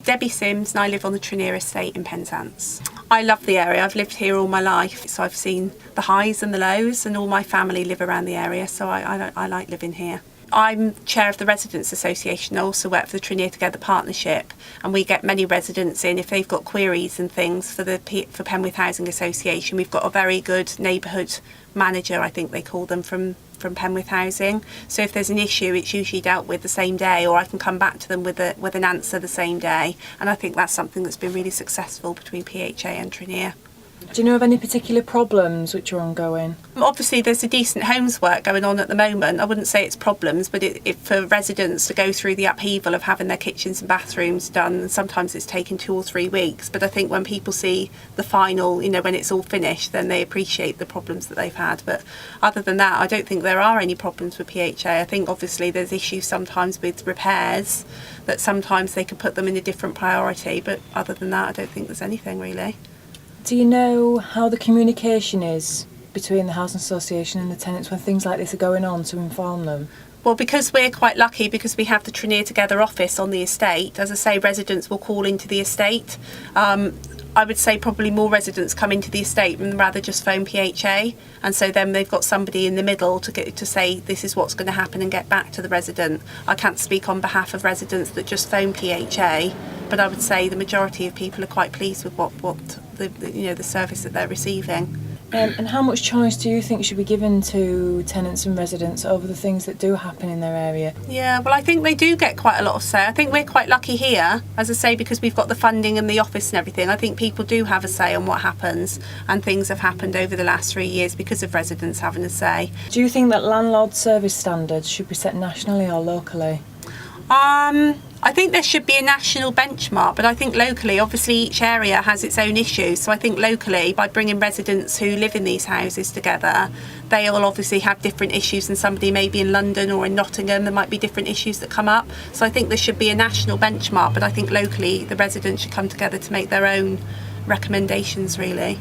Debbie Sims, and I live on the Trenier estate in Penzance. I love the area. I've lived here all my life, so I've seen the highs and the lows, and all my family live around the area, so I like living here. I'm chair of the Residents Association. I also work for the Trenier Together Partnership, and we get many residents in if they've got queries and things for Penwith Housing Association. We've got a very good neighbourhood manager, I think they call them, from Penwith Housing. So if there's an issue, it's usually dealt with the same day, or I can come back to them with an answer the same day. And I think that's something that's been really successful between PHA and Trenier. Do you know of any particular problems which are ongoing? Obviously there's a decent homes work going on at the moment. I wouldn't say it's problems, but for residents to go through the upheaval of having their kitchens and bathrooms done, sometimes it's taken 2 or 3 weeks. But I think when people see the final, when it's all finished, then they appreciate the problems that they've had. But other than that, I don't think there are any problems with PHA. I think obviously there's issues sometimes with repairs, that sometimes they could put them in a different priority. But other than that, I don't think there's anything really. Do you know how the communication is between the housing association and the tenants when things like this are going on, to inform them? Well, because we're quite lucky, because we have the Trenier Together office on the estate, as I say, residents will call into the estate. I would say probably more residents come into the estate than rather just phone PHA, and so then they've got somebody in the middle to say this is what's going to happen and get back to the resident. I can't speak on behalf of residents that just phone PHA, but I would say the majority of people are quite pleased with what the service that they're receiving. And how much choice do you think should be given to tenants and residents over the things that do happen in their area? Yeah, well, I think they do get quite a lot of say. I think we're quite lucky here, as I say, because we've got the funding and the office and everything. I think people do have a say on what happens, and things have happened over the last 3 years because of residents having a say. Do you think that landlord service standards should be set nationally or locally? I think there should be a national benchmark, but I think locally, obviously each area has its own issues. So I think locally, by bringing residents who live in these houses together, they all obviously have different issues, and somebody maybe in London or in Nottingham, there might be different issues that come up. So I think there should be a national benchmark, but I think locally the residents should come together to make their own recommendations really.